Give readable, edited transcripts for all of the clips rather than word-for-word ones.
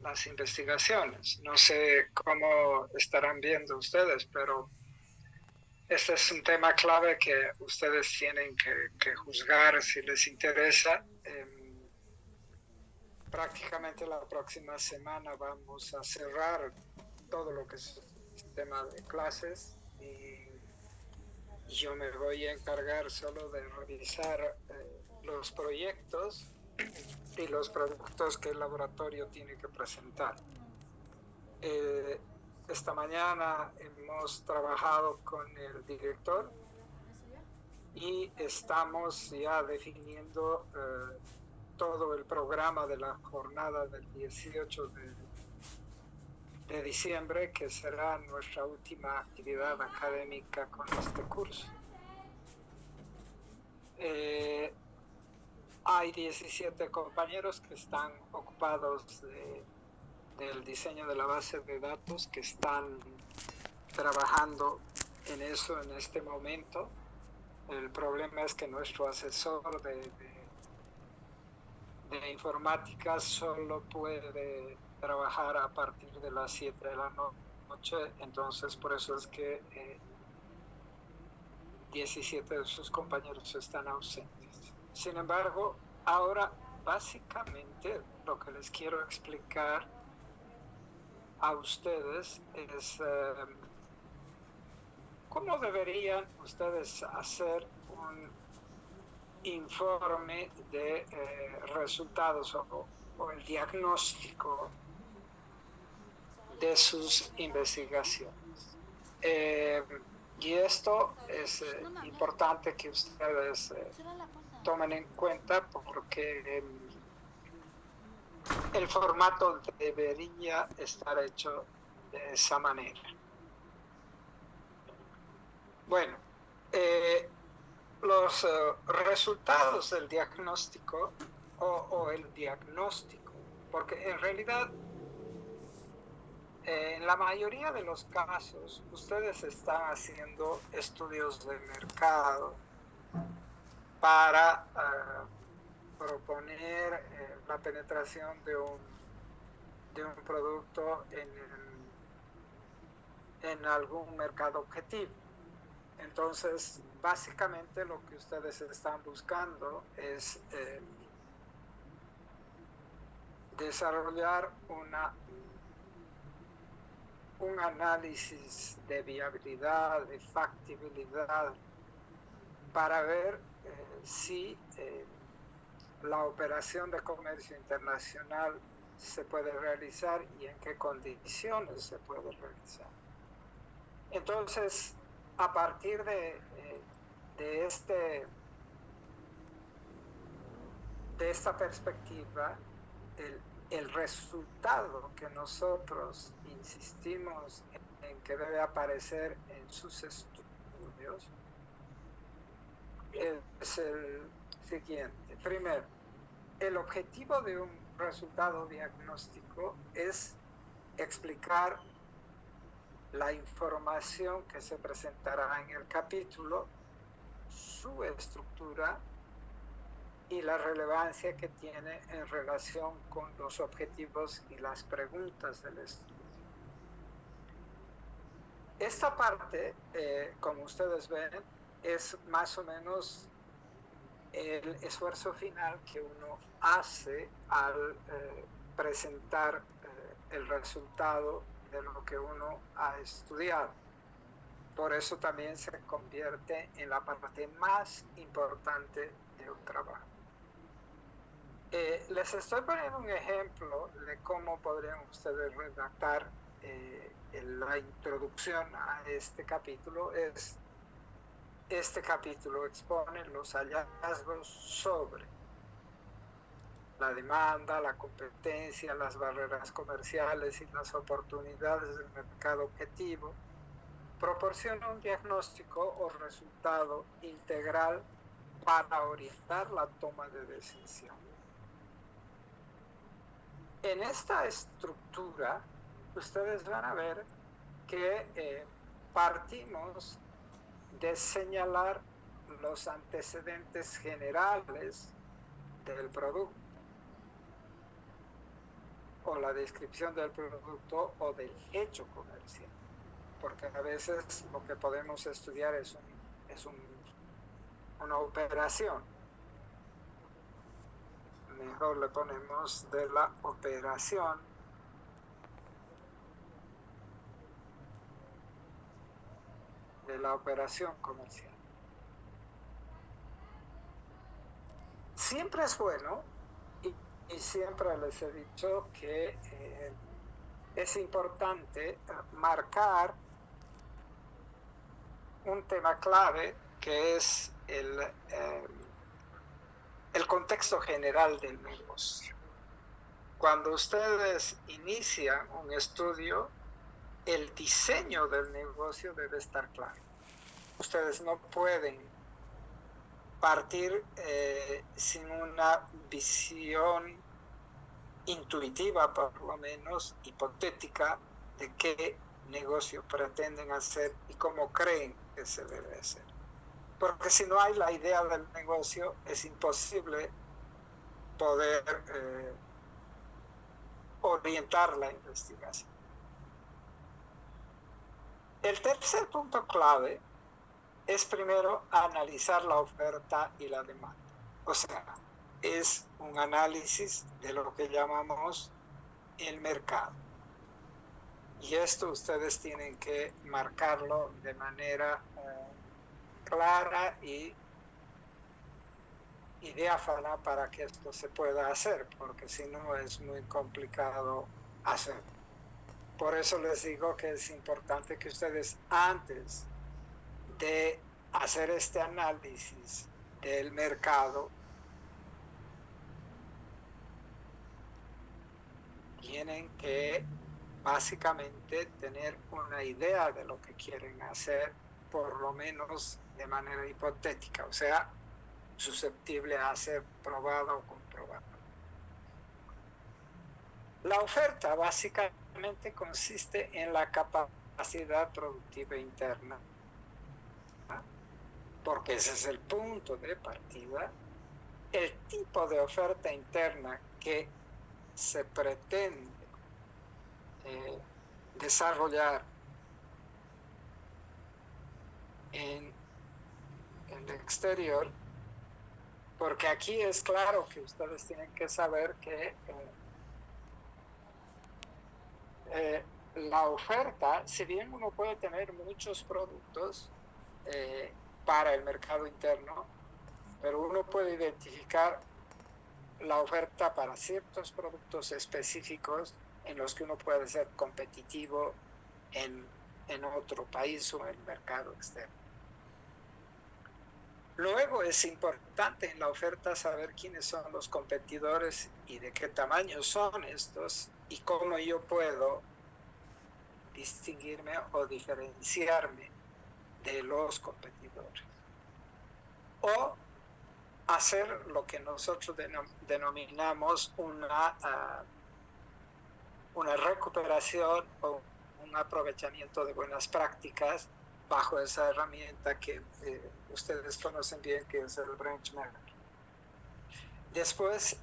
las investigaciones. No sé cómo estarán viendo ustedes, pero este es un tema clave que ustedes tienen que juzgar si les interesa. Prácticamente la próxima semana vamos a cerrar todo lo que es el sistema de clases y yo me voy a encargar solo de revisar los proyectos y los productos que el laboratorio tiene que presentar. Esta mañana hemos trabajado con el director y estamos ya definiendo todo el programa de la jornada del 18 de diciembre, que será nuestra última actividad académica con este curso. Hay 17 compañeros que están ocupados del diseño de la base de datos, que están trabajando en eso en este momento. El problema es que nuestro asesor de informática solo puede trabajar a partir de las 7 de la noche, entonces por eso es que 17 de sus compañeros están ausentes. Sin embargo, ahora básicamente lo que les quiero explicar a ustedes es cómo deberían ustedes hacer un informe de resultados o el diagnóstico de sus investigaciones. Y esto es importante que ustedes tomen en cuenta, porque el formato debería estar hecho de esa manera. Bueno, los resultados del diagnóstico o el diagnóstico, porque en realidad en la mayoría de los casos ustedes están haciendo estudios de mercado para proponer la penetración de un producto en algún mercado objetivo. Entonces, básicamente lo que ustedes están buscando es desarrollar un análisis de viabilidad, de factibilidad, para ver si la operación de comercio internacional se puede realizar y en qué condiciones se puede realizar. Entonces, a partir de esta perspectiva, el resultado que nosotros insistimos en que debe aparecer en sus estudios es el siguiente. Primero, el objetivo de un resultado diagnóstico es explicar la información que se presentará en el capítulo, su estructura y la relevancia que tiene en relación con los objetivos y las preguntas del estudio. Esta parte, como ustedes ven, es más o menos el esfuerzo final que uno hace al presentar el resultado de lo que uno ha estudiado. Por eso también se convierte en la parte más importante de un trabajo. Les estoy poniendo un ejemplo de cómo podrían ustedes redactar la introducción a este capítulo. Este capítulo expone los hallazgos sobre la demanda, la competencia, las barreras comerciales y las oportunidades del mercado objetivo. Proporciona un diagnóstico o resultado integral para orientar la toma de decisión. En esta estructura, ustedes van a ver que partimos de señalar los antecedentes generales del producto. o la descripción del producto o del hecho comercial, porque a veces lo que podemos estudiar es una operación. Mejor le ponemos de la operación comercial. Siempre es bueno, y siempre les he dicho que es importante marcar un tema clave, que es el contexto general del negocio. Cuando ustedes inician un estudio, el diseño del negocio debe estar claro. Ustedes no pueden partir sin una visión intuitiva, por lo menos hipotética, de qué negocio pretenden hacer y cómo creen que se debe hacer. Porque si no hay la idea del negocio, es imposible poder orientar la investigación. El tercer punto clave es primero analizar la oferta y la demanda. O sea, es un análisis de lo que llamamos el mercado. Y esto ustedes tienen que marcarlo de manera clara y diáfana para que esto se pueda hacer, porque si no es muy complicado hacer. Por eso les digo que es importante que ustedes, antes de hacer este análisis del mercado, tienen que básicamente tener una idea de lo que quieren hacer, por lo menos de manera hipotética, o sea, susceptible a ser probado o comprobado. La oferta básicamente consiste en la capacidad productiva interna, porque ese es el punto de partida. El tipo de oferta interna que se pretende desarrollar en el exterior, porque aquí es claro que ustedes tienen que saber que la oferta, si bien uno puede tener muchos productos para el mercado interno, pero uno puede identificar la oferta para ciertos productos específicos en los que uno puede ser competitivo en otro país o en el mercado externo. Luego es importante en la oferta saber quiénes son los competidores y de qué tamaño son estos y cómo yo puedo distinguirme o diferenciarme de los competidores. O hacer lo que nosotros denominamos una recuperación o un aprovechamiento de buenas prácticas bajo esa herramienta que ustedes conocen bien, que es el benchmark. Después,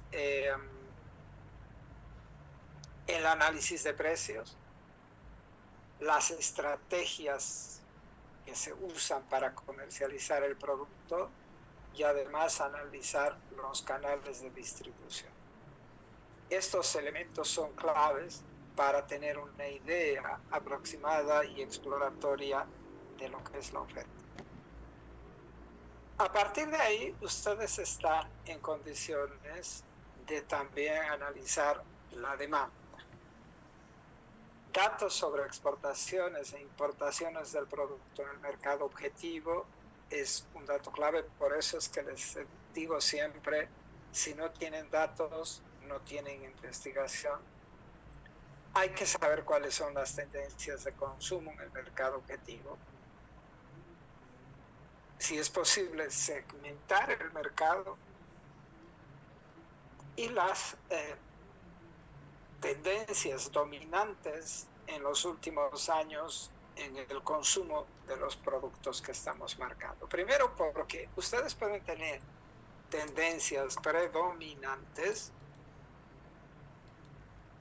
el análisis de precios, las estrategias que se usan para comercializar el producto y además analizar los canales de distribución. Estos elementos son claves para tener una idea aproximada y exploratoria de lo que es la oferta. A partir de ahí, ustedes están en condiciones de también analizar la demanda. Datos sobre exportaciones e importaciones del producto en el mercado objetivo es un dato clave, por eso es que les digo siempre, si no tienen datos, no tienen investigación. Hay que saber cuáles son las tendencias de consumo en el mercado objetivo. Si es posible, segmentar el mercado y las tendencias dominantes en los últimos años en el consumo de los productos que estamos marcando. Primero, porque ustedes pueden tener tendencias predominantes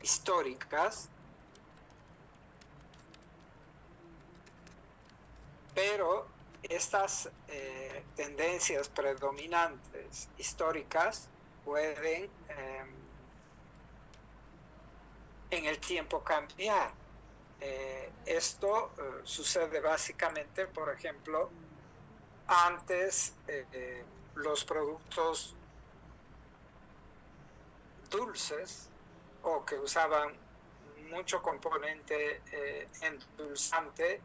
históricas, pero estas tendencias predominantes históricas pueden en el tiempo cambiar. Esto sucede básicamente, por ejemplo, antes los productos dulces o que usaban mucho componente endulzante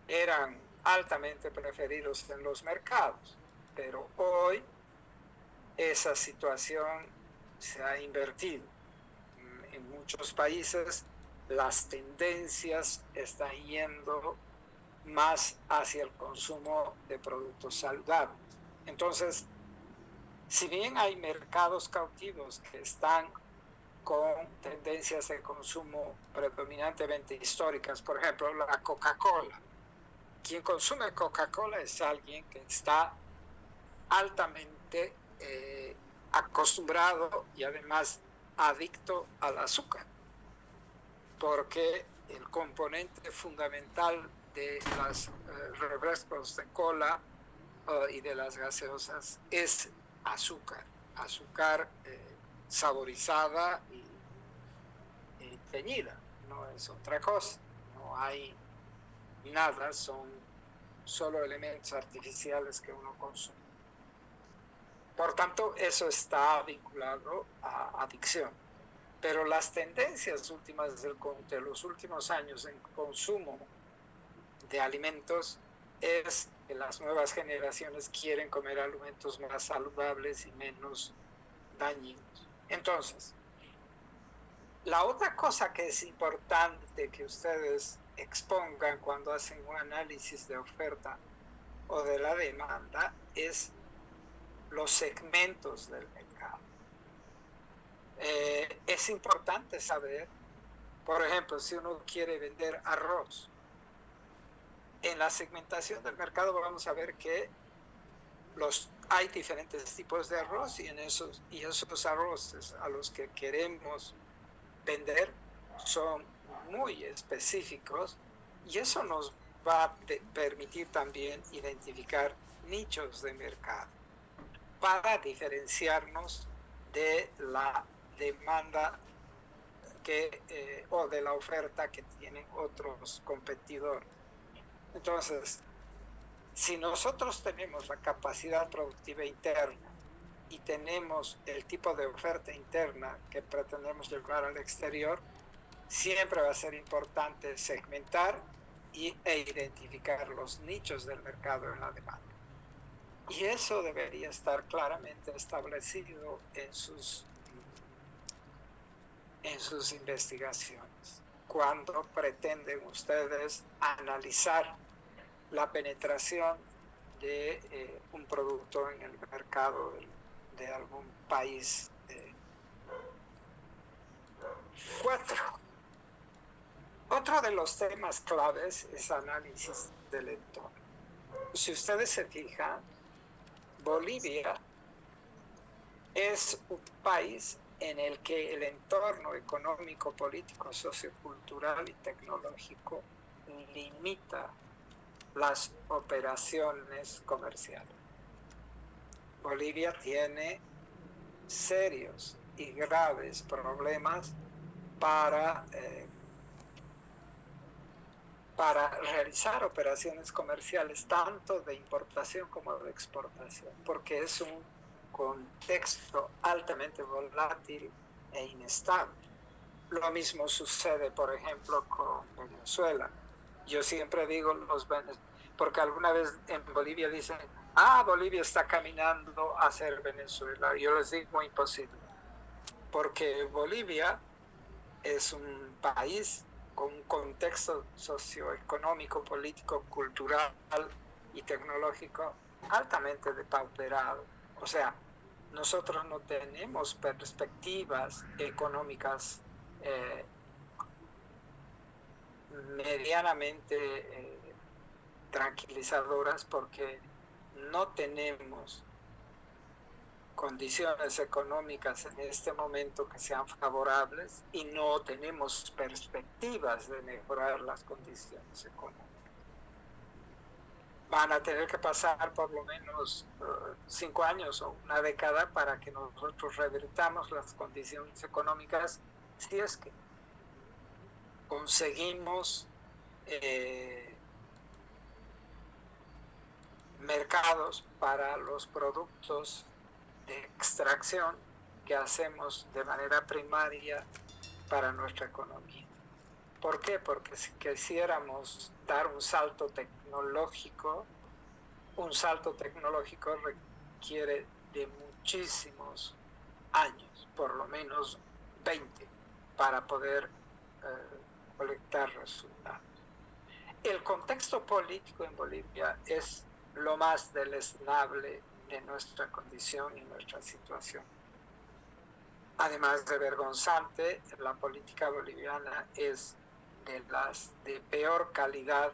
eran altamente preferidos en los mercados, pero hoy esa situación se ha invertido. En muchos países las tendencias están yendo más hacia el consumo de productos saludables. Entonces, si bien hay mercados cautivos que están con tendencias de consumo predominantemente históricas, por ejemplo, la Coca-Cola. Quien consume Coca-Cola es alguien que está altamente acostumbrado y además adicto al azúcar, porque el componente fundamental de los refrescos de cola y de las gaseosas es azúcar saborizada y teñida, no es otra cosa, no hay nada, son solo elementos artificiales que uno consume. Por tanto, eso está vinculado a adicción. Pero las tendencias últimas de los últimos años en consumo de alimentos es que las nuevas generaciones quieren comer alimentos más saludables y menos dañinos. Entonces, la otra cosa que es importante que ustedes expongan cuando hacen un análisis de oferta o de la demanda es los segmentos del mercado. Es importante saber, por ejemplo, si uno quiere vender arroz, en la segmentación del mercado vamos a ver que hay diferentes tipos de arroz y esos arroces a los que queremos vender son muy específicos y eso nos va a permitir también identificar nichos de mercado para diferenciarnos de la demanda o de la oferta que tienen otros competidores. Entonces, si nosotros tenemos la capacidad productiva interna y tenemos el tipo de oferta interna que pretendemos llevar al exterior, siempre va a ser importante segmentar e identificar los nichos del mercado en la demanda. Y eso debería estar claramente establecido en sus investigaciones. Cuando pretenden ustedes analizar la penetración de un producto en el mercado de algún país. 4. Otro de los temas claves es análisis del entorno. Si ustedes se fijan, Bolivia es un país en el que el entorno económico, político, sociocultural y tecnológico limita las operaciones comerciales. Bolivia tiene serios y graves problemas para realizar operaciones comerciales tanto de importación como de exportación, porque es un contexto altamente volátil e inestable. Lo mismo sucede, por ejemplo, con Venezuela. Yo siempre digo porque alguna vez en Bolivia dicen, Bolivia está caminando a ser Venezuela. Yo les digo imposible, porque Bolivia es un país con un contexto socioeconómico, político, cultural y tecnológico altamente depauperado. O sea, nosotros no tenemos perspectivas económicas medianamente tranquilizadoras porque no tenemos condiciones económicas en este momento que sean favorables y no tenemos perspectivas de mejorar las condiciones económicas. Van a tener que pasar por lo menos 5 años o una década para que nosotros revertamos las condiciones económicas, si es que conseguimos mercados para los productos de extracción que hacemos de manera primaria para nuestra economía. ¿Por qué? Porque si quisiéramos dar un salto tecnológico requiere de muchísimos años, por lo menos 20, para poder colectar resultados. El contexto político en Bolivia es lo más deleznable de nuestra condición y nuestra situación. Además de vergonzante, la política boliviana es de las de peor calidad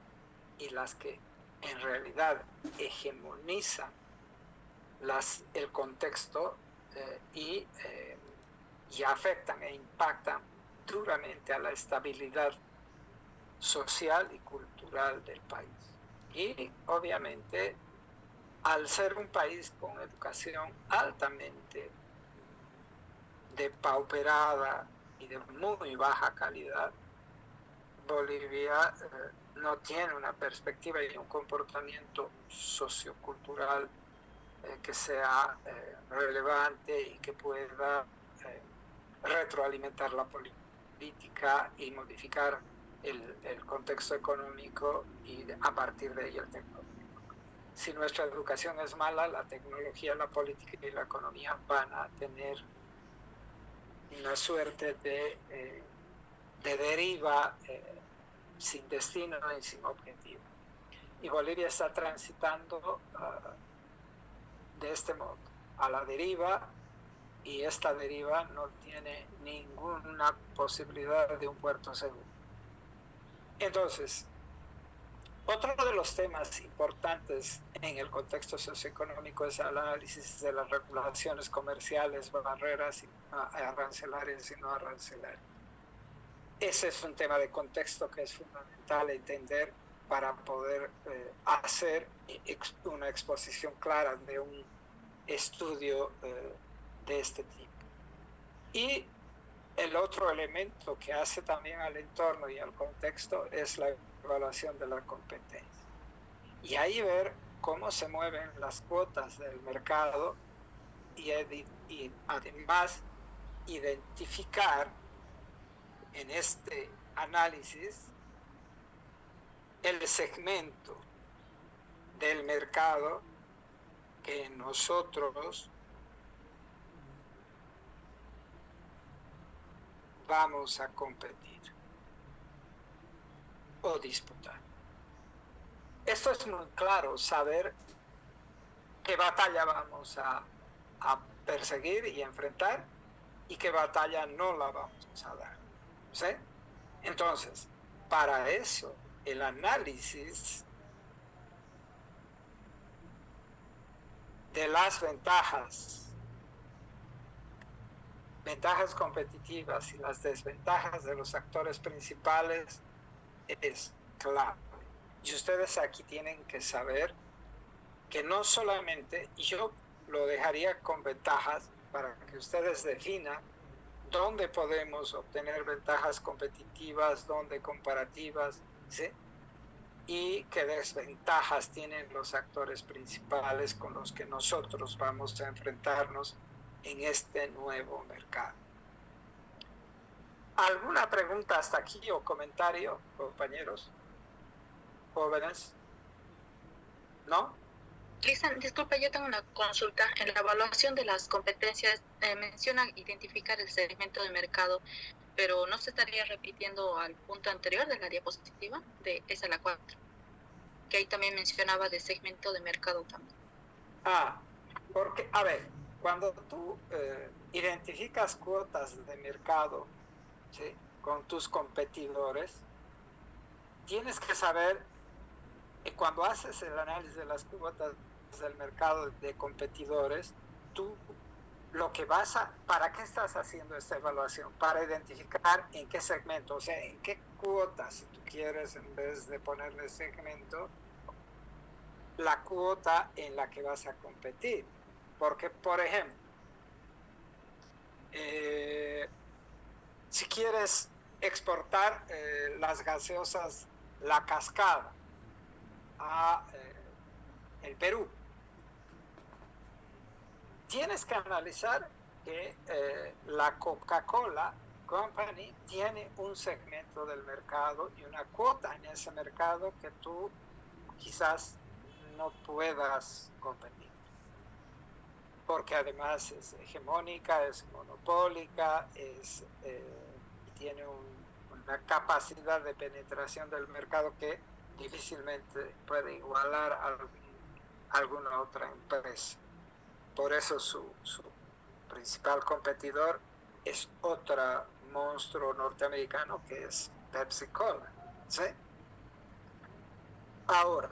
y las que en realidad hegemonizan el contexto y afectan e impactan duramente a la estabilidad social y cultural del país. Y obviamente, al ser un país con educación altamente depauperada y de muy baja calidad, Bolivia no tiene una perspectiva y un comportamiento sociocultural que sea relevante y que pueda retroalimentar la política y modificar el contexto económico y a partir de ello el tecnológico. Si nuestra educación es mala, la tecnología, la política y la economía van a tener una suerte de deriva sin destino y sin objetivo. Y Bolivia está transitando de este modo, a la deriva, y esta deriva no tiene ninguna posibilidad de un puerto seguro. Entonces, otro de los temas importantes en el contexto socioeconómico es el análisis de las regulaciones comerciales, barreras arancelarias y no arancelarias. Ese es un tema de contexto que es fundamental entender para poder hacer una exposición clara de un estudio de este tipo. Y el otro elemento que hace también al entorno y al contexto es la evaluación de la competencia. Y ahí ver cómo se mueven las cuotas del mercado y además identificar en este análisis el segmento del mercado que nosotros vamos a competir o disputar. Esto es muy claro, saber qué batalla vamos a perseguir y enfrentar y qué batalla no la vamos a dar. ¿Sí? Entonces, para eso, el análisis de las ventajas competitivas y las desventajas de los actores principales es clave. Y ustedes aquí tienen que saber que no solamente, y yo lo dejaría con ventajas para que ustedes definan dónde podemos obtener ventajas competitivas, dónde comparativas, ¿sí? Y qué desventajas tienen los actores principales con los que nosotros vamos a enfrentarnos en este nuevo mercado. ¿Alguna pregunta hasta aquí o comentario, compañeros? ¿Jóvenes? ¿No? Lisa, disculpa, yo tengo una consulta. En la evaluación de las competencias mencionan identificar el segmento de mercado, pero ¿no se estaría repitiendo al punto anterior de la diapositiva? Esa es la 4. Que ahí también mencionaba de segmento de mercado también. Porque, a ver, cuando tú identificas cuotas de mercado, ¿sí?, con tus competidores, tienes que saber que cuando haces el análisis de las cuotas del mercado de competidores, tú ¿para qué estás haciendo esta evaluación? Para identificar en qué segmento, o sea, en qué cuota, si tú quieres, en vez de ponerle segmento, la cuota en la que vas a competir. Porque, por ejemplo, si quieres exportar las gaseosas La Cascada a el Perú, tienes que analizar que la Coca-Cola Company tiene un segmento del mercado y una cuota en ese mercado que tú quizás no puedas competir, porque además es hegemónica, es monopólica, tiene una capacidad de penetración del mercado que difícilmente puede igualar a alguna otra empresa. Por eso su principal competidor es otro monstruo norteamericano que es Pepsi Cola, ¿sí? Ahora,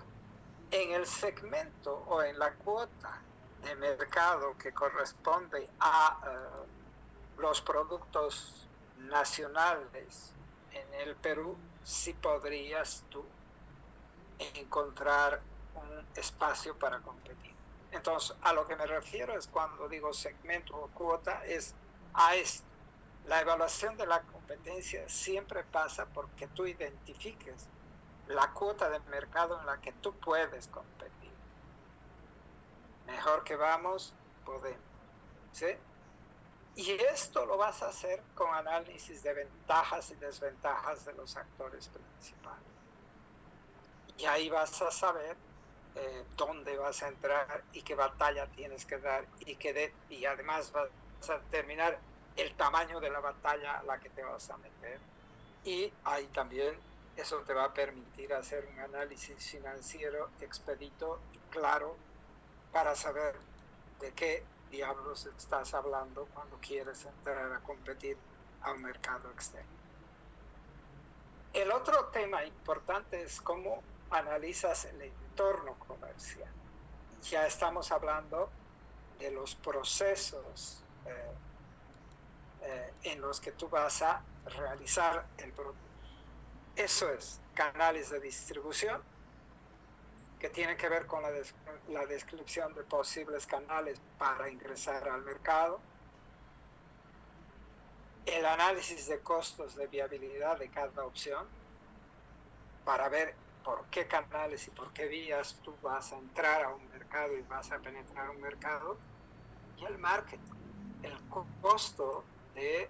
en el segmento o en la cuota de mercado que corresponde a los productos nacionales en el Perú, sí podrías tú encontrar un espacio para competir. Entonces, a lo que me refiero es cuando digo segmento o cuota, es a esto. La evaluación de la competencia siempre pasa porque tú identifiques la cuota de mercado en la que tú puedes competir. Mejor que vamos, podemos, ¿sí? Y esto lo vas a hacer con análisis de ventajas y desventajas de los actores principales. Y ahí vas a saber dónde vas a entrar y qué batalla tienes que dar y además vas a determinar el tamaño de la batalla a la que te vas a meter. Y ahí también eso te va a permitir hacer un análisis financiero expedito y claro para saber de qué diablos estás hablando cuando quieres entrar a competir a un mercado externo. El otro tema importante es cómo analizas el entorno comercial. Ya estamos hablando de los procesos en los que tú vas a realizar el producto. Eso es canales de distribución, que tienen que ver con la descripción de posibles canales para ingresar al mercado, el análisis de costos de viabilidad de cada opción, para ver por qué canales y por qué vías tú vas a entrar a un mercado y vas a penetrar un mercado, y el marketing, el costo de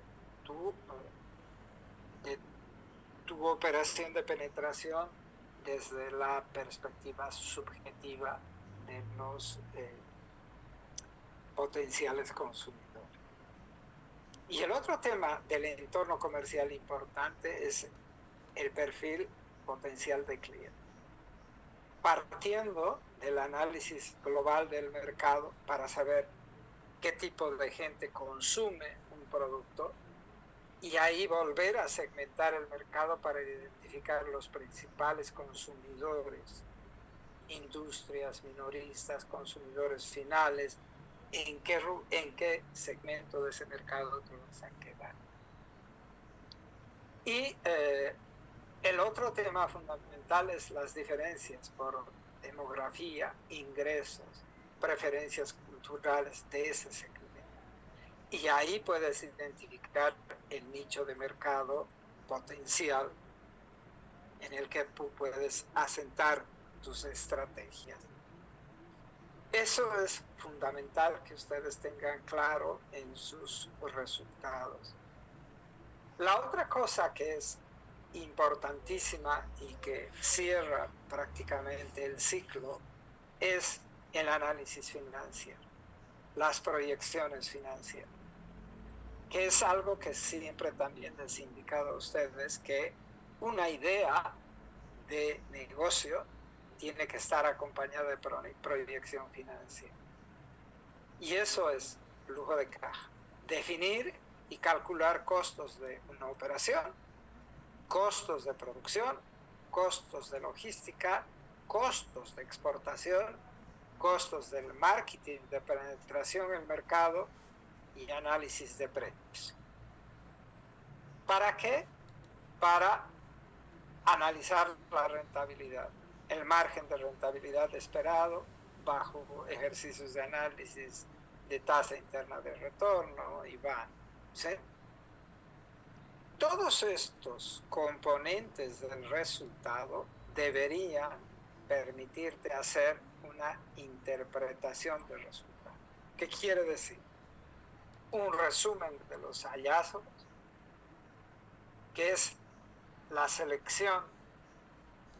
tu operación de penetración desde la perspectiva subjetiva de los potenciales consumidores. Y el otro tema del entorno comercial importante es el perfil potencial de cliente. Partiendo del análisis global del mercado para saber qué tipo de gente consume un producto y ahí volver a segmentar el mercado para identificar los principales consumidores, industrias, minoristas, consumidores finales, en qué segmento de ese mercado te vas a quedar. Y el otro tema fundamental es las diferencias por demografía, ingresos, preferencias culturales de ese segmento. Y ahí puedes identificar el nicho de mercado potencial en el que tú puedes asentar tus estrategias. Eso es fundamental que ustedes tengan claro en sus resultados. La otra cosa que es importantísima y que cierra prácticamente el ciclo es el análisis financiero, las proyecciones financieras, que es algo que siempre también les he indicado a ustedes, que una idea de negocio tiene que estar acompañada de proyección financiera. Y eso es flujo de caja. Definir y calcular costos de una operación, costos de producción, costos de logística, costos de exportación, costos del marketing, de penetración en el mercado y análisis de precios. ¿Para qué? Para analizar la rentabilidad, el margen de rentabilidad esperado bajo ejercicios de análisis de tasa interna de retorno, IVAN, ¿sí? Todos estos componentes del resultado deberían permitirte hacer una interpretación del resultado. ¿Qué quiere decir? Un resumen de los hallazgos, que es la selección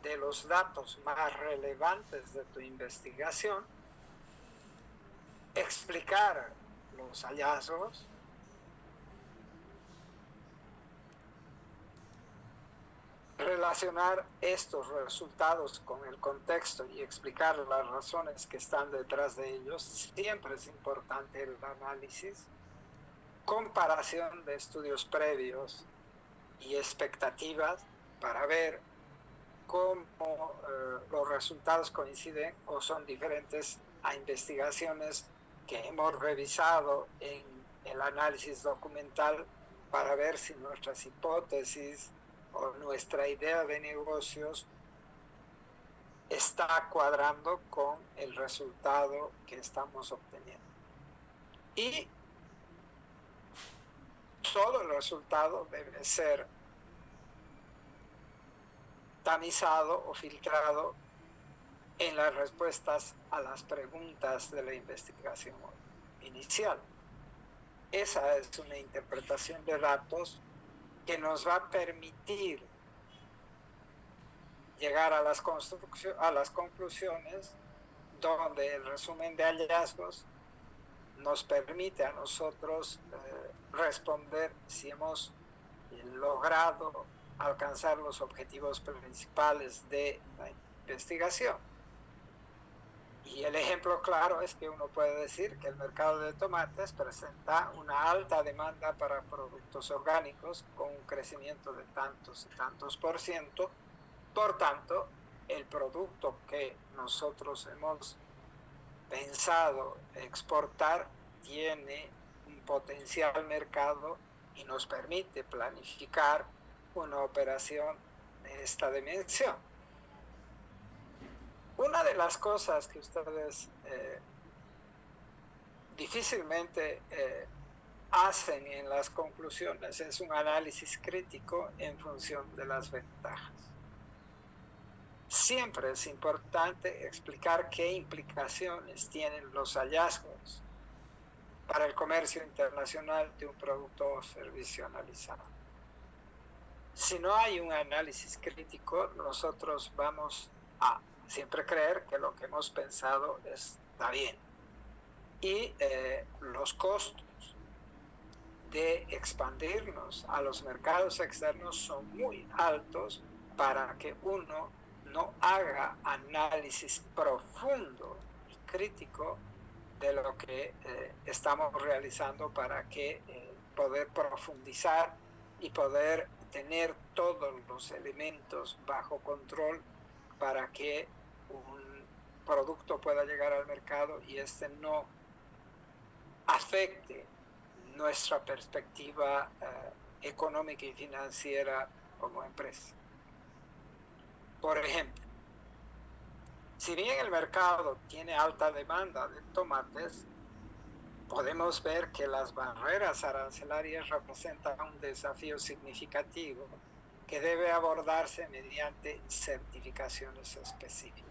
de los datos más relevantes de tu investigación, explicar los hallazgos, relacionar estos resultados con el contexto y explicar las razones que están detrás de ellos. Siempre es importante el análisis, comparación de estudios previos y expectativas para ver cómo los resultados coinciden o son diferentes a investigaciones que hemos revisado en el análisis documental para ver si nuestras hipótesis o nuestra idea de negocios está cuadrando con el resultado que estamos obteniendo. Y todo el resultado debe ser tamizado o filtrado en las respuestas a las preguntas de la investigación inicial. Esa es una interpretación de datos que nos va a permitir llegar a las conclusiones, donde el resumen de hallazgos nos permite a nosotros responder si hemos logrado alcanzar los objetivos principales de la investigación. Y el ejemplo claro es que uno puede decir que el mercado de tomates presenta una alta demanda para productos orgánicos con un crecimiento de tantos y tantos %. Por tanto, el producto que nosotros hemos pensado exportar tiene un potencial mercado y nos permite planificar una operación de esta dimensión. Una de las cosas que ustedes difícilmente hacen en las conclusiones es un análisis crítico en función de las ventajas. Siempre es importante explicar qué implicaciones tienen los hallazgos para el comercio internacional de un producto o servicio analizado. Si no hay un análisis crítico, nosotros vamos a siempre creer que lo que hemos pensado está bien. Y los costos de expandirnos a los mercados externos son muy altos para que uno no haga análisis profundo y crítico de lo que estamos realizando para que poder profundizar y poder tener todos los elementos bajo control para que un producto pueda llegar al mercado y este no afecte nuestra perspectiva económica y financiera como empresa. Por ejemplo, si bien el mercado tiene alta demanda de tomates, podemos ver que las barreras arancelarias representan un desafío significativo que debe abordarse mediante certificaciones específicas.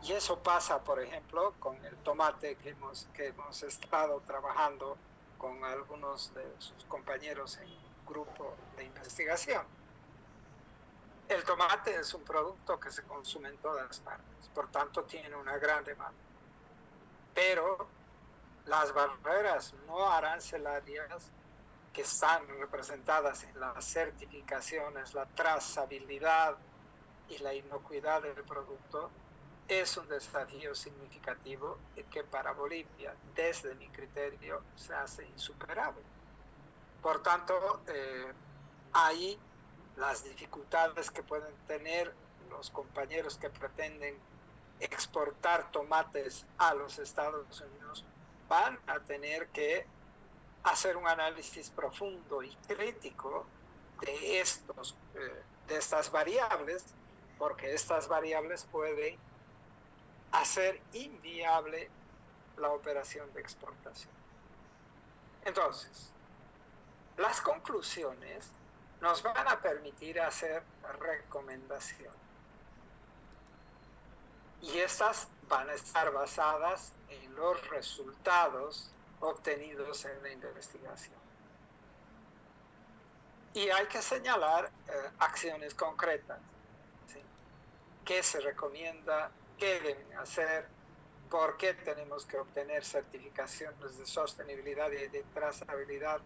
Y eso pasa, por ejemplo, con el tomate que hemos estado trabajando con algunos de sus compañeros en un grupo de investigación. El tomate es un producto que se consume en todas partes, por tanto tiene una gran demanda. Pero las barreras no arancelarias que están representadas en las certificaciones, la trazabilidad y la inocuidad del producto, es un desafío significativo que para Bolivia, desde mi criterio, se hace insuperable. Por tanto, ahí las dificultades que pueden tener los compañeros que pretenden exportar tomates a los Estados Unidos van a tener que hacer un análisis profundo y crítico de estas variables, porque estas variables pueden hacer inviable la operación de exportación. Entonces, las conclusiones nos van a permitir hacer recomendaciones. Y estas van a estar basadas en los resultados obtenidos en la investigación. Y hay que señalar acciones concretas, ¿sí? ¿Qué se recomienda? ¿Qué deben hacer? ¿Por qué tenemos que obtener certificaciones de sostenibilidad y de trazabilidad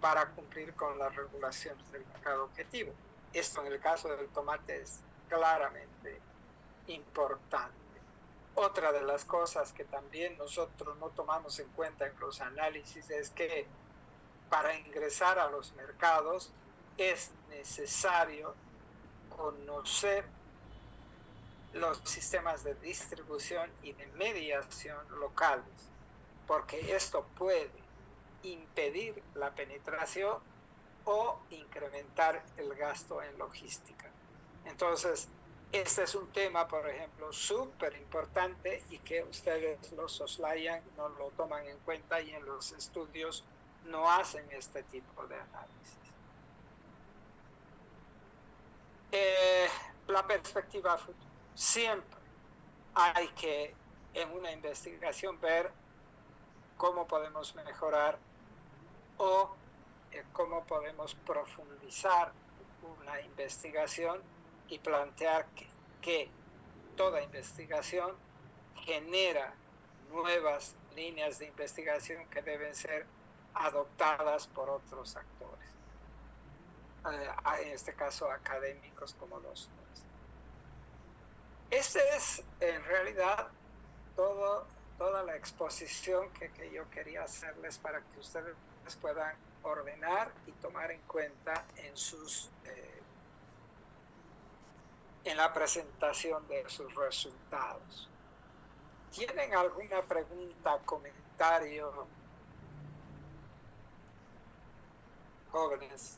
para cumplir con las regulaciones del mercado objetivo? Esto en el caso del tomate es claramente importante. Otra de las cosas que también nosotros no tomamos en cuenta en los análisis es que para ingresar a los mercados es necesario conocer los sistemas de distribución y de mediación locales, porque esto puede impedir la penetración o incrementar el gasto en logística. Entonces, este es un tema, por ejemplo, súper importante y que ustedes lo soslayan, no lo toman en cuenta y en los estudios no hacen este tipo de análisis. La perspectiva futura. Siempre hay que, en una investigación, ver cómo podemos mejorar o cómo podemos profundizar una investigación y plantear que toda investigación genera nuevas líneas de investigación que deben ser adoptadas por otros actores, en este caso académicos como los nuestros. Esta es en realidad toda la exposición que yo quería hacerles para que ustedes puedan ordenar y tomar en cuenta en la presentación de sus resultados. ¿Tienen alguna pregunta, comentario, jóvenes?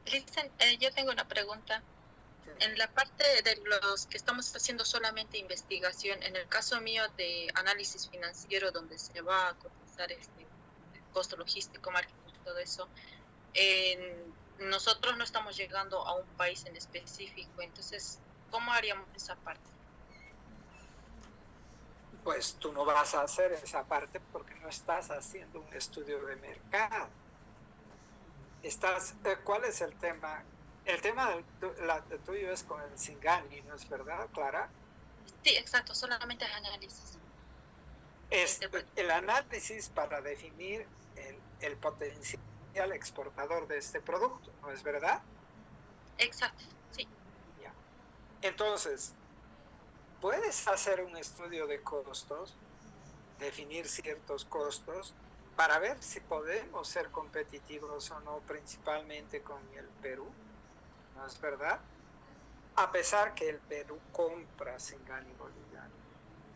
Listen, yo tengo una pregunta. En la parte de los que estamos haciendo solamente investigación, en el caso mío de análisis financiero, donde se va a cotizar costo logístico, marketing, todo eso, nosotros no estamos llegando a un país en específico. Entonces, ¿cómo haríamos esa parte? Pues tú no vas a hacer esa parte porque no estás haciendo un estudio de mercado. ¿Cuál es el tema? El tema de tuyo es con el Singani, ¿no es verdad, Clara? Sí, exacto, solamente es análisis. Es el análisis para definir el potencial exportador de este producto, ¿no es verdad? Exacto, sí. Ya. Entonces, puedes hacer un estudio de costos, definir ciertos costos, para ver si podemos ser competitivos o no, principalmente con el Perú, ¿no es verdad? A pesar que el Perú compra Singani boliviano,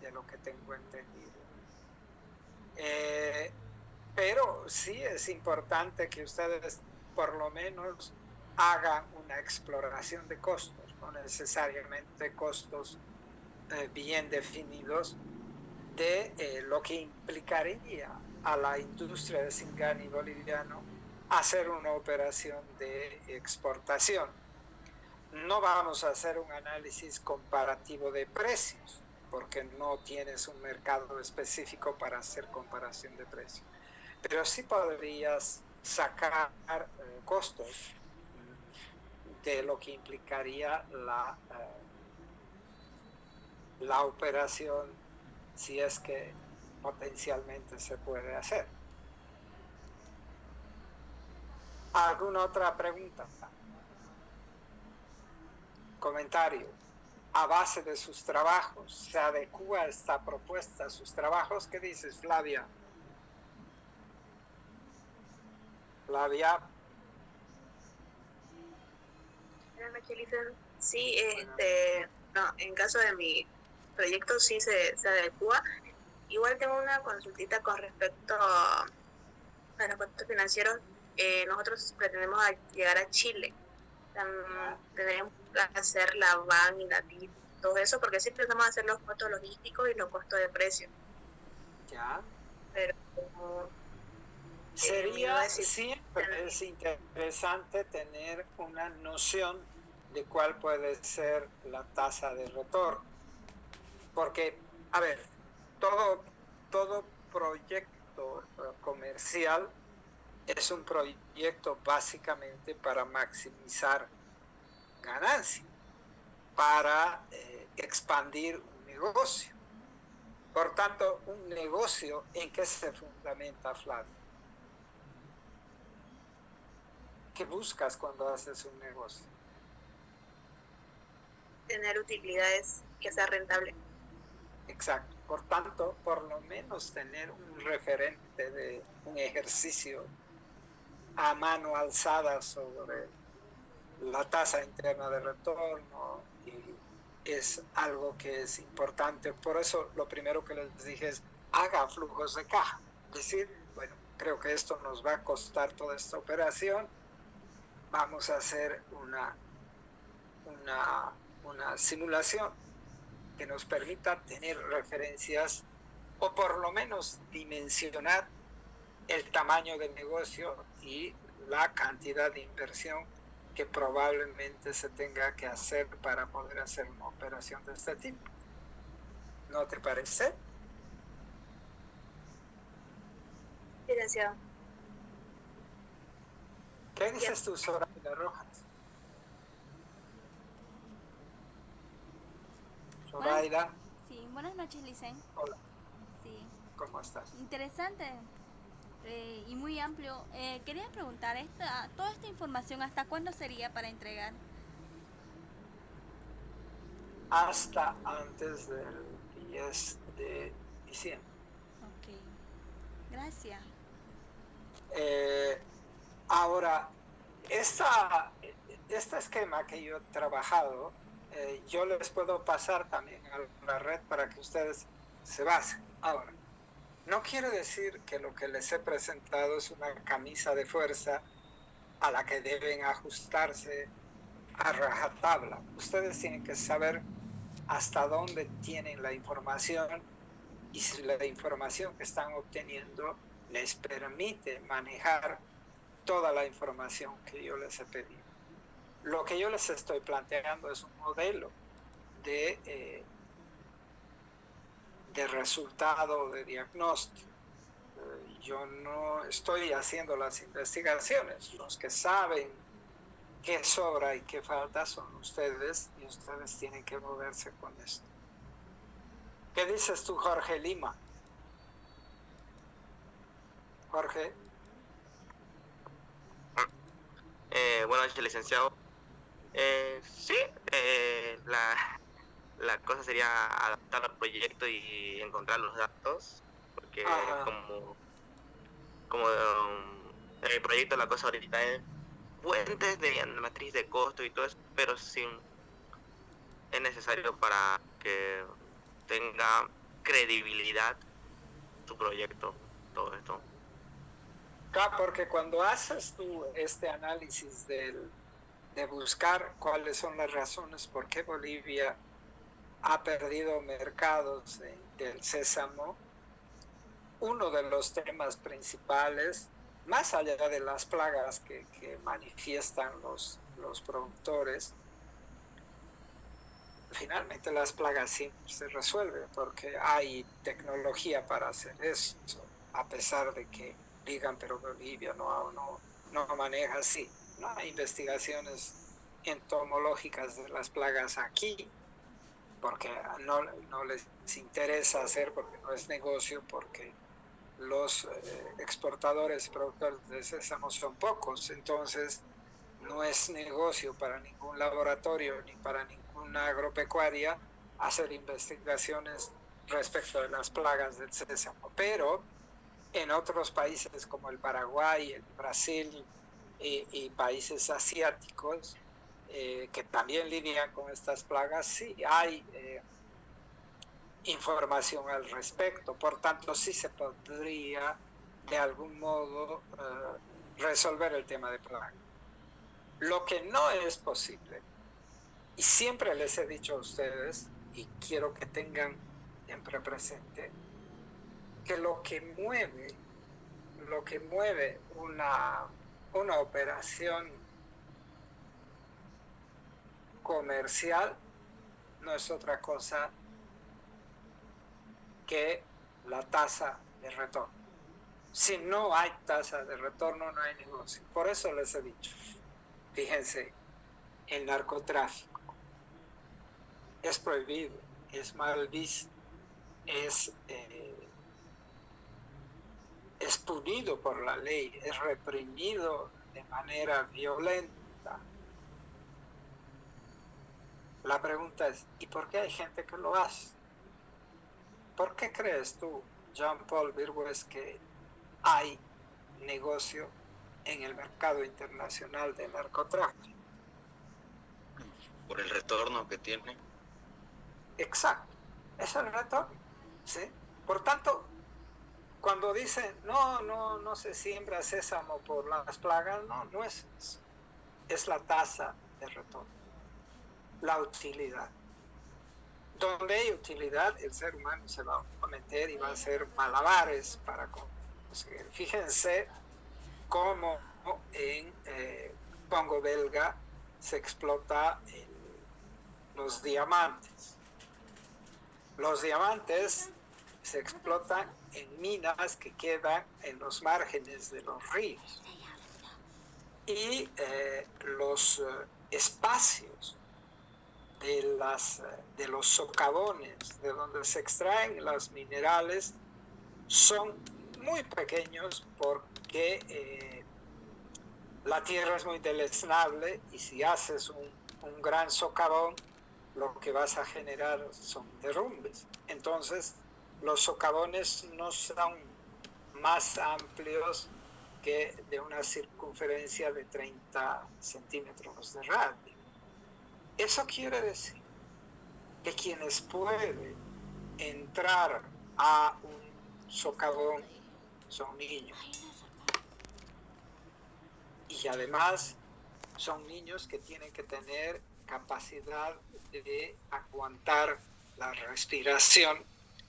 de lo que tengo entendido. Pero sí es importante que ustedes por lo menos hagan una exploración de costos, no necesariamente costos bien definidos, de lo que implicaría a la industria de Singani boliviano hacer una operación de exportación. No vamos a hacer un análisis comparativo de precios, porque no tienes un mercado específico para hacer comparación de precios. Pero sí podrías sacar costos de lo que implicaría la operación, si es que potencialmente se puede hacer. ¿Alguna otra pregunta? Comentario. A base de sus trabajos, ¿se adecua esta propuesta a sus trabajos? ¿Qué dices, Flavia? Flavia. Buenas noches, Listen. Sí, no, en caso de mi proyecto sí se adecua. Igual tengo una consultita con respecto aeropuertos financieros, nosotros pretendemos llegar a Chile. Tendríamos que hacer la van y la TIP, todo eso, porque siempre tratamos de hacer los costos logísticos y los costos de precio. Ya. Pero sería siempre es interesante tener una noción de cuál puede ser la tasa de retorno, porque, a ver, todo proyecto comercial es un proyecto básicamente para maximizar ganancia, para expandir un negocio. Por tanto, un negocio, ¿en qué se fundamenta, Flavio? ¿Qué buscas cuando haces un negocio? Tener utilidades que sea rentable. Exacto. Por tanto, por lo menos tener un referente de un ejercicio a mano alzada sobre la tasa interna de retorno es algo que es importante. Por eso lo primero que les dije es haga flujos de caja. Es decir, bueno, creo que esto nos va a costar toda esta operación. Vamos a hacer una simulación que nos permita tener referencias o por lo menos dimensionar el tamaño del negocio y la cantidad de inversión que probablemente se tenga que hacer para poder hacer una operación de este tipo. ¿No te parece? Licenciado. ¿Qué dices tú, Zoraida Rojas? Zoraida. Sí, buenas noches, Licen. Hola. Sí. ¿Cómo estás? Interesante y muy amplio. Quería preguntar, toda esta información, ¿hasta cuándo sería para entregar? Hasta antes del 10 de diciembre. Ok, gracias. Ahora, este esquema que yo he trabajado, yo les puedo pasar también a la red para que ustedes se basen. Ahora, no quiero decir que lo que les he presentado es una camisa de fuerza a la que deben ajustarse a rajatabla. Ustedes tienen que saber hasta dónde tienen la información y si la información que están obteniendo les permite manejar toda la información que yo les he pedido. Lo que yo les estoy planteando es un modelo de resultado, de diagnóstico. Yo no estoy haciendo las investigaciones. Los que saben qué sobra y qué falta son ustedes, y ustedes tienen que moverse con esto. ¿Qué dices tú, Jorge Lima? Jorge. Buenas noches, licenciado. Sí, la cosa sería adaptar al proyecto y encontrar los datos, porque como en el proyecto la cosa ahorita es fuentes de matriz de costo y todo eso, pero es necesario para que tenga credibilidad su proyecto, todo esto. Claro, porque cuando haces tú este análisis de buscar cuáles son las razones por qué Bolivia ha perdido mercados del sésamo, uno de los temas principales, más allá de las plagas que manifiestan los productores, finalmente las plagas siempre se resuelven porque hay tecnología para hacer eso, a pesar de que digan, pero Bolivia no maneja así. No hay investigaciones entomológicas de las plagas aquí, porque no les interesa hacer, porque no es negocio, porque los exportadores y productores de sésamo son pocos, entonces no es negocio para ningún laboratorio ni para ninguna agropecuaria hacer investigaciones respecto de las plagas del sésamo. Pero en otros países como el Paraguay, el Brasil y países asiáticos que también lidian con estas plagas, sí hay información al respecto. Por tanto, sí se podría de algún modo resolver el tema de plaga. Lo que no es posible, y siempre les he dicho a ustedes, y quiero que tengan siempre presente, que lo que mueve una operación comercial no es otra cosa que la tasa de retorno. Si no hay tasa de retorno, no hay negocio. Por eso les he dicho, fíjense, el narcotráfico es prohibido, es mal visto, es punido por la ley, es reprimido de manera violenta. La pregunta es, ¿y por qué hay gente que lo hace? ¿Por qué crees tú, Jean-Paul Virgües, que hay negocio en el mercado internacional de narcotráfico? Por el retorno que tiene. Exacto, es el retorno, ¿sí? Por tanto, cuando dicen, no se siembra sésamo por las plagas, no es eso. Es la tasa de retorno, la utilidad. Donde hay utilidad, el ser humano se va a meter y va a hacer malabares para conseguir. Fíjense cómo en Congo belga se explota los diamantes. Los diamantes se explotan en minas que quedan en los márgenes de los ríos. Y los espacios de los socavones, de donde se extraen los minerales, son muy pequeños porque la tierra es muy deleznable y si haces un gran socavón, lo que vas a generar son derrumbes. Entonces, los socavones no son más amplios que de una circunferencia de 30 centímetros de radio. Eso quiere decir que quienes pueden entrar a un socavón son niños. Y además son niños que tienen que tener capacidad de aguantar la respiración,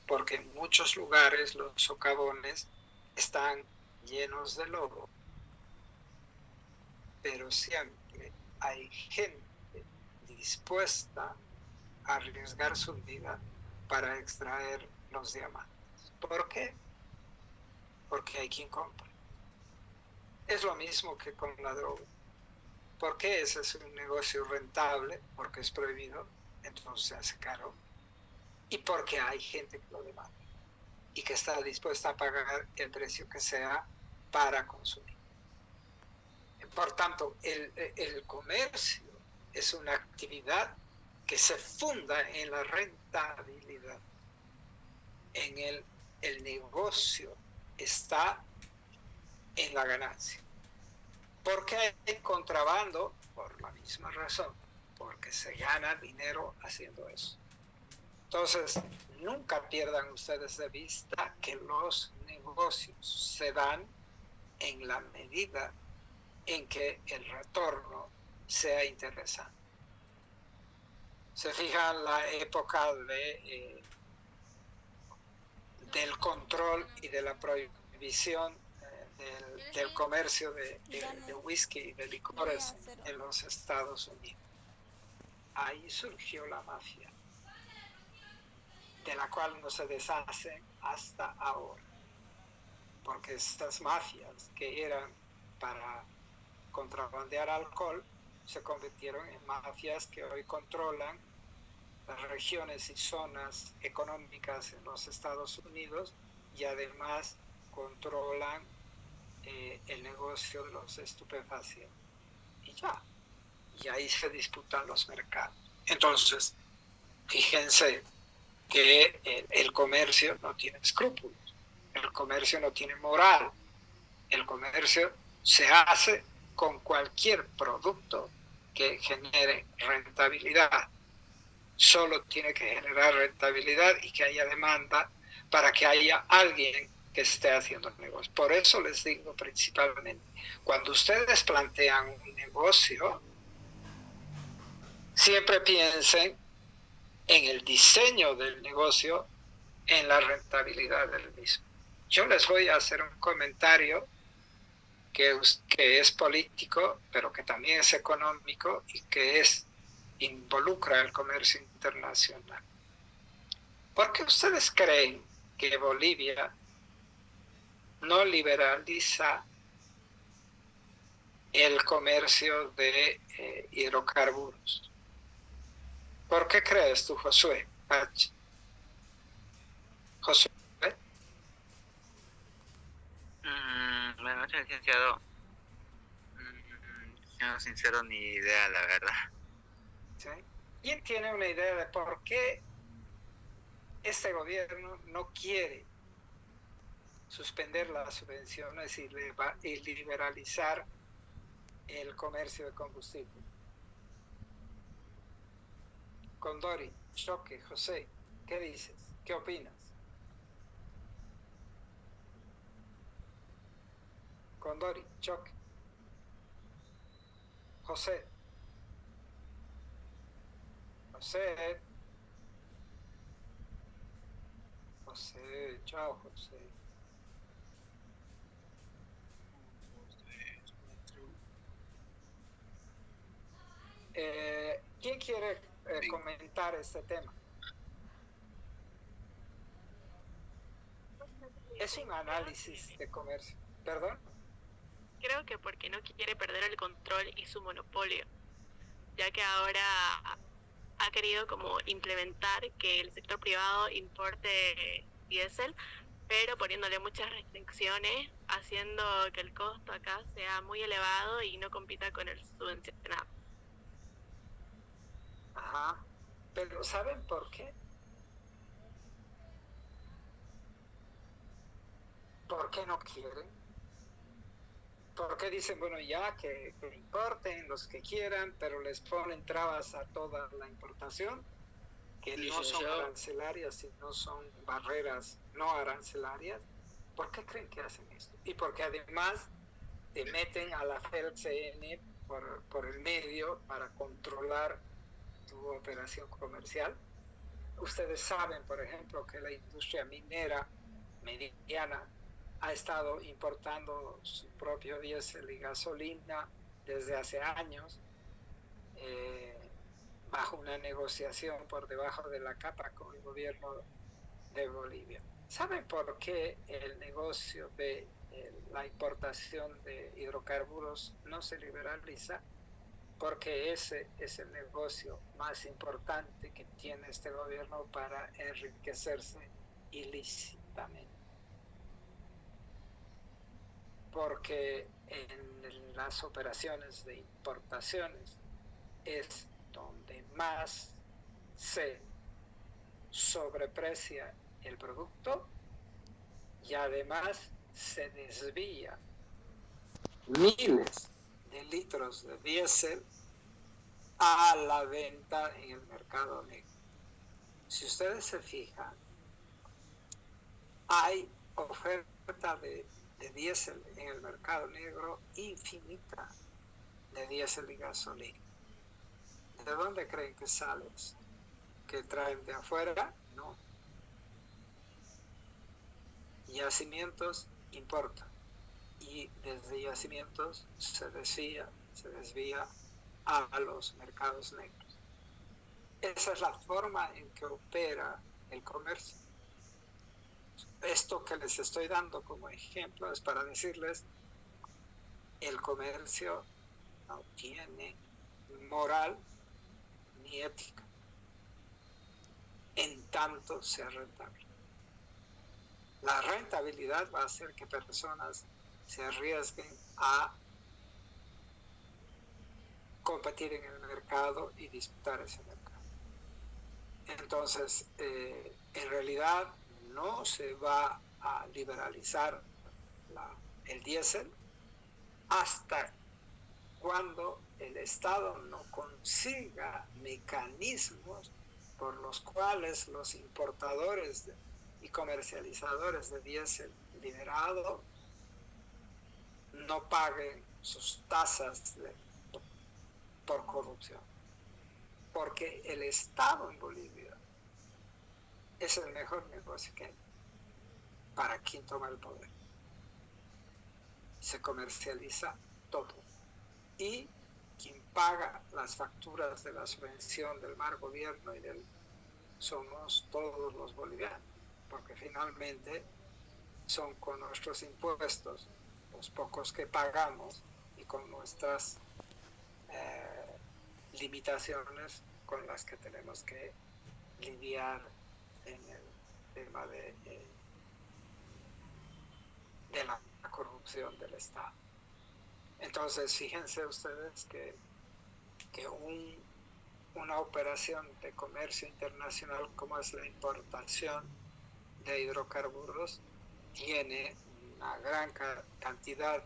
porque en muchos lugares los socavones están llenos de lodo. Pero siempre hay gente dispuesta a arriesgar su vida para extraer los diamantes. ¿Por qué? Porque hay quien compra. Es lo mismo que con la droga. ¿Por qué ese es un negocio rentable? Porque es prohibido, entonces se hace caro. Y porque hay gente que lo demanda y que está dispuesta a pagar el precio que sea para consumir. Por tanto, el comercio es una actividad que se funda en la rentabilidad. El negocio está en la ganancia. ¿Por qué hay contrabando? Por la misma razón, porque se gana dinero haciendo eso. Entonces, nunca pierdan ustedes de vista que los negocios se dan en la medida en que el retorno sea interesante. Se fijan la época del control y de la prohibición del comercio de whisky y de licores en los Estados Unidos. Ahí surgió la mafia, de la cual no se deshacen hasta ahora, porque estas mafias que eran para contrabandear alcohol se convirtieron en mafias que hoy controlan las regiones y zonas económicas en los Estados Unidos y además controlan el negocio de los estupefacientes. Y ya. Y ahí se disputan los mercados. Entonces, fíjense que el comercio no tiene escrúpulos, el comercio no tiene moral, el comercio se hace con cualquier producto que genere rentabilidad. Solo tiene que generar rentabilidad y que haya demanda para que haya alguien que esté haciendo un negocio. Por eso les digo principalmente, cuando ustedes plantean un negocio, siempre piensen en el diseño del negocio, en la rentabilidad del mismo. Yo les voy a hacer un comentario que es político, pero que también es económico y que involucra el comercio internacional. ¿Por qué ustedes creen que Bolivia no liberaliza el comercio de hidrocarburos? ¿Por qué crees tú, Josué? Josué. Bueno, licenciado, siendo sincero, ni idea, la verdad. ¿Sí? ¿Quién tiene una idea de por qué este gobierno no quiere suspender las subvenciones y liberalizar el comercio de combustible? Condori, Choque, José, ¿qué dices? ¿Qué opinas? Condori, Choque, José, chao, José. ¿Quién quiere comentar este tema? Es un análisis de comercio. ¿Perdón? Creo que porque no quiere perder el control y su monopolio, ya que ahora ha querido como implementar que el sector privado importe diésel, pero poniéndole muchas restricciones, haciendo que el costo acá sea muy elevado y no compita con el subvencionado. Ajá. Pero ¿saben por qué? ¿Por qué no quieren? ¿Por qué dicen, bueno, ya que importen los que quieran, pero les ponen trabas a toda la importación, que no son arancelarias, sino son barreras no arancelarias? ¿Por qué creen que hacen esto? Y porque además te meten a la FELCN por el medio para controlar tu operación comercial. Ustedes saben, por ejemplo, que la industria minera mediana ha estado importando su propio diésel y gasolina desde hace años, bajo una negociación por debajo de la capa con el gobierno de Bolivia. ¿Saben por qué el negocio de la importación de hidrocarburos no se liberaliza? Porque ese es el negocio más importante que tiene este gobierno para enriquecerse ilícitamente. Porque en las operaciones de importaciones es donde más se sobreprecia el producto y además se desvía miles de litros de diésel a la venta en el mercado negro. Si ustedes se fijan, hay oferta de diésel en el mercado negro infinita, de diésel y gasolina. ¿De dónde creen que sale eso? ¿Que traen de afuera? No. Yacimientos importan y desde yacimientos se desvía a los mercados negros. Esa es la forma en que opera el comercio. Esto que les estoy dando como ejemplo es para decirles, el comercio no tiene moral ni ética, en tanto sea rentable. La rentabilidad va a hacer que personas se arriesguen a competir en el mercado y disputar ese mercado. Entonces, en realidad no se va a liberalizar el diésel hasta cuando el Estado no consiga mecanismos por los cuales los importadores y comercializadores de diésel liberado no paguen sus tasas por corrupción, porque el Estado en Bolivia es el mejor negocio que hay para quien toma el poder. Se comercializa todo. Y quien paga las facturas de la subvención del mal gobierno somos todos los bolivianos, porque finalmente son con nuestros impuestos, los pocos que pagamos, y con nuestras limitaciones con las que tenemos que lidiar en el tema de la corrupción del Estado. Entonces, fíjense ustedes que una operación de comercio internacional como es la importación de hidrocarburos tiene una gran cantidad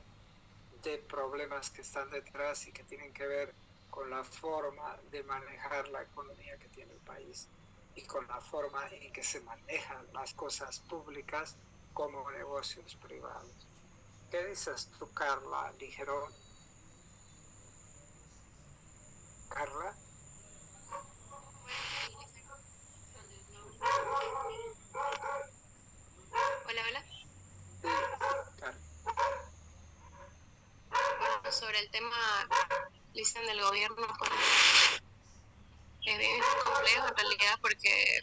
de problemas que están detrás y que tienen que ver con la forma de manejar la economía que tiene el país y con la forma en que se manejan las cosas públicas como negocios privados. ¿Qué dices tú, Carla Ligerón? Carla. Hola, hola. Sí, Carla. Bueno, sobre el tema, dicen del gobierno, es bien complejo en realidad porque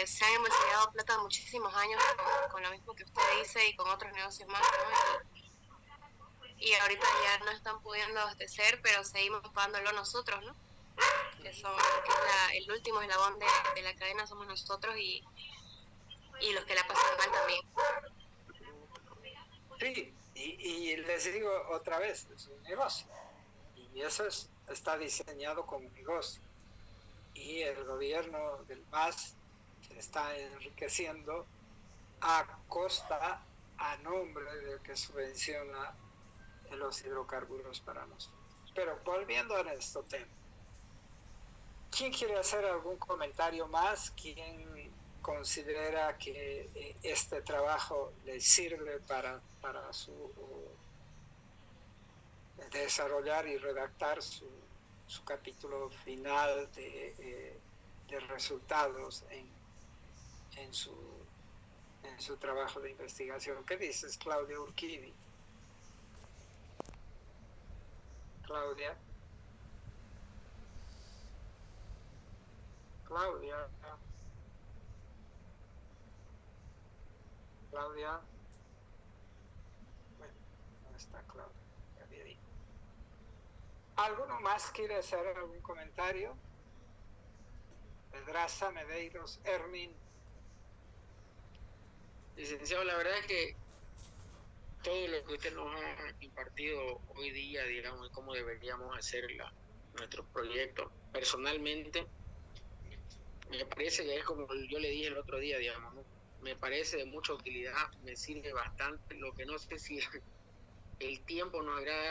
se han embolsillado plata muchísimos años con lo mismo que usted dice y con otros negocios más, ¿no? Y ahorita ya no están pudiendo abastecer, pero seguimos pagándolo nosotros, ¿no? Que es el último eslabón de la cadena somos nosotros y los que la pasan mal también. Sí, y les digo otra vez, es un negocio. Y eso está diseñado como un negocio. Y el gobierno del MAS se está enriqueciendo a costa, a nombre del que subvenciona los hidrocarburos para nosotros. Pero volviendo a nuestro tema, ¿quién quiere hacer algún comentario más? ¿Quién considera que este trabajo le sirve para su desarrollar y redactar su capítulo final de resultados en su trabajo de investigación? ¿Qué dices, Claudia Urquidi? Claudia. Claudia. Bueno, no está Claudia. ¿Alguno más quiere hacer algún comentario? Pedraza, Medeiros, Hermin. Licenciado, la verdad es que todo lo que usted nos ha impartido hoy día, digamos, es cómo deberíamos hacer nuestro proyecto. Personalmente, me parece que es como yo le dije el otro día, digamos, ¿no? Me parece de mucha utilidad, me sirve bastante. Lo que no sé si el tiempo nos irá a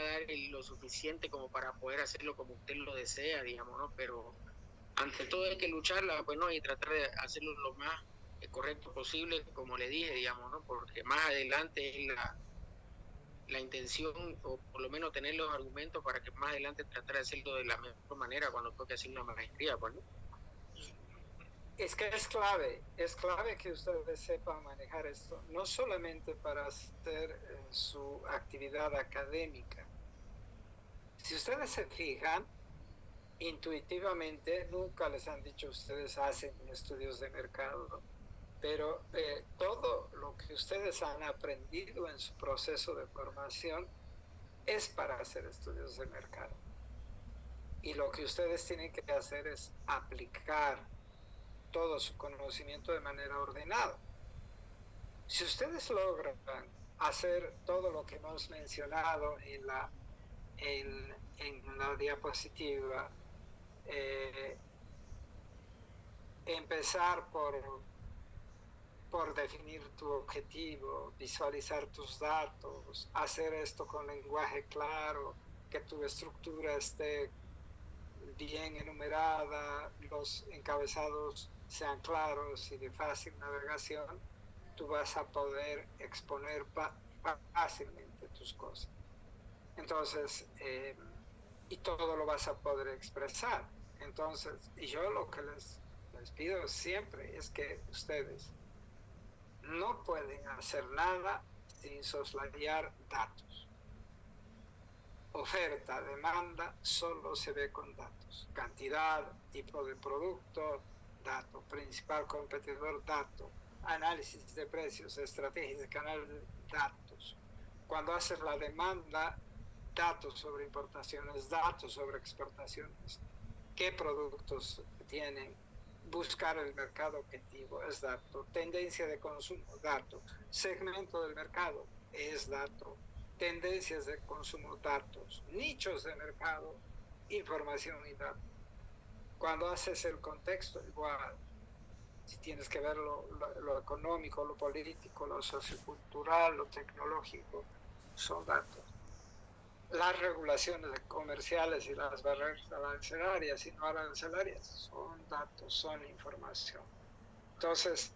dar lo suficiente como para poder hacerlo como usted lo desea, digamos, ¿no? Pero ante todo hay que lucharla, pues, ¿no? Y tratar de hacerlo lo más correcto posible, como le dije, digamos, ¿no? Porque más adelante es la intención, o por lo menos tener los argumentos para que más adelante tratar de hacerlo de la mejor manera cuando toque hacer una maestría, pues, ¿no? Es que es clave que ustedes sepan manejar esto, no solamente para hacer su actividad académica. Si ustedes se fijan, intuitivamente, nunca les han dicho ustedes hacen estudios de mercado, pero todo lo que ustedes han aprendido en su proceso de formación es para hacer estudios de mercado. Y lo que ustedes tienen que hacer es aplicar todo su conocimiento de manera ordenada. Si ustedes logran hacer todo lo que hemos mencionado en la diapositiva, empezar por definir tu objetivo, visualizar tus datos, hacer esto con lenguaje claro, que tu estructura esté bien enumerada, los encabezados sean claros y de fácil navegación, tú vas a poder exponer fácilmente tus cosas. Entonces, y todo lo vas a poder expresar. Entonces, y yo lo que les pido siempre es que ustedes no pueden hacer nada sin soslayar datos. Oferta, demanda, solo se ve con datos. Cantidad, tipo de producto, dato. Principal competidor, dato. Análisis de precios, estrategias de canal, datos. Cuando haces la demanda, datos sobre importaciones, datos sobre exportaciones. ¿Qué productos tienen? Buscar el mercado objetivo es dato. Tendencia de consumo, dato. Segmento del mercado es dato. Tendencias de consumo, datos. Nichos de mercado, información y datos. Cuando haces el contexto, igual. Si tienes que ver lo económico, lo político, lo sociocultural, lo tecnológico, son datos. Las regulaciones comerciales y las barreras arancelarias y no arancelarias son datos, son información. Entonces,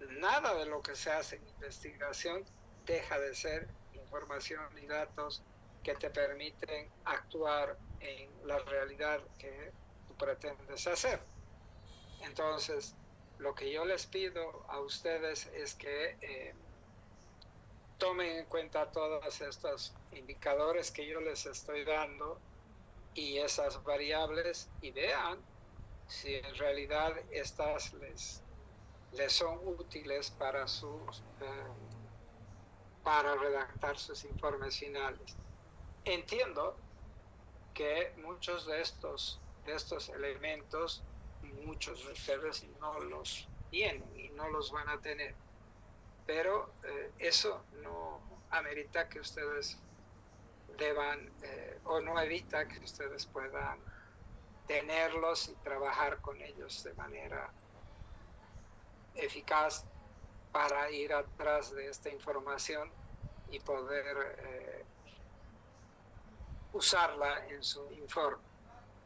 nada de lo que se hace en investigación deja de ser información y datos que te permiten actuar en la realidad que tú pretendes hacer. Entonces, lo que yo les pido a ustedes es que tomen en cuenta todos estos indicadores que yo les estoy dando y esas variables y vean si en realidad estas les son útiles para para redactar sus informes finales. Entiendo que muchos de estos elementos, muchos de ustedes no los tienen y no los van a tener, pero eso no amerita que ustedes deban o no evita que ustedes puedan tenerlos y trabajar con ellos de manera eficaz para ir atrás de esta información y poder usarla en su informe.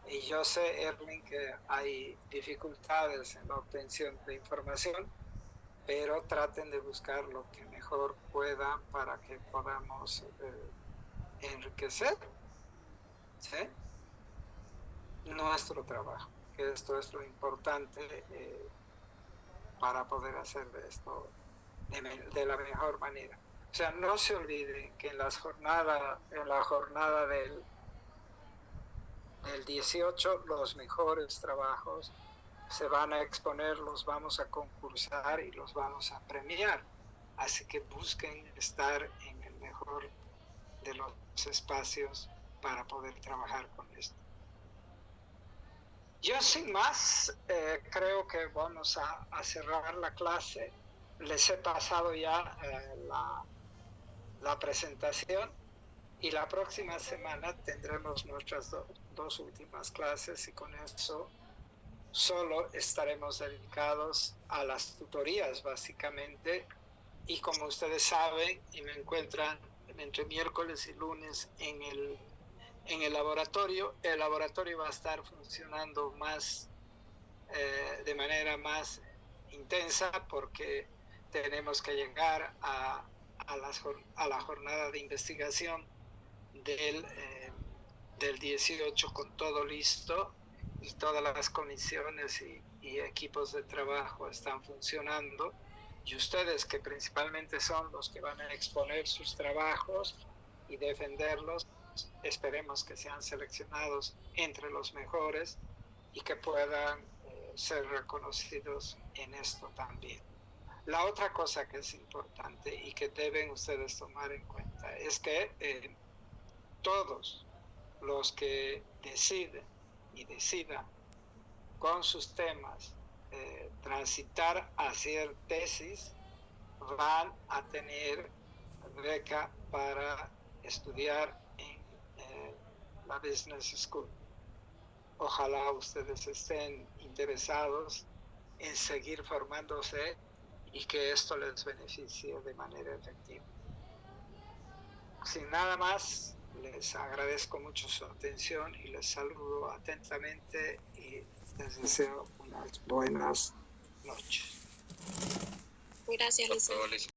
Y yo sé, Erwin, que hay dificultades en la obtención de información, pero traten de buscar lo que mejor puedan para que podamos enriquecer, ¿sí?, nuestro trabajo, que esto es lo importante para poder hacer esto de la mejor manera. O sea, no se olviden que en la jornada del 18, los mejores trabajos se van a exponer, los vamos a concursar y los vamos a premiar. Así que busquen estar en el mejor de los espacios para poder trabajar con esto. Yo sin más, creo que vamos a cerrar la clase. Les he pasado ya la presentación y la próxima semana tendremos nuestras dos últimas clases y con eso solo estaremos dedicados a las tutorías básicamente, y como ustedes saben y me encuentran entre miércoles y lunes en el laboratorio. El laboratorio va a estar funcionando más de manera más intensa porque tenemos que llegar a la jornada de investigación del 18 con todo listo y todas las comisiones y equipos de trabajo están funcionando, y ustedes, que principalmente son los que van a exponer sus trabajos y defenderlos, esperemos que sean seleccionados entre los mejores y que puedan ser reconocidos en esto también. La otra cosa que es importante y que deben ustedes tomar en cuenta es que todos los que decidan con sus temas transitar hacia tesis van a tener beca para estudiar en la Business School. Ojalá ustedes estén interesados en seguir formándose y que esto les beneficie de manera efectiva. Sin nada más, les agradezco mucho su atención y les saludo atentamente y les deseo unas buenas noches. Gracias, Hasta Lisa. luego, Lisa.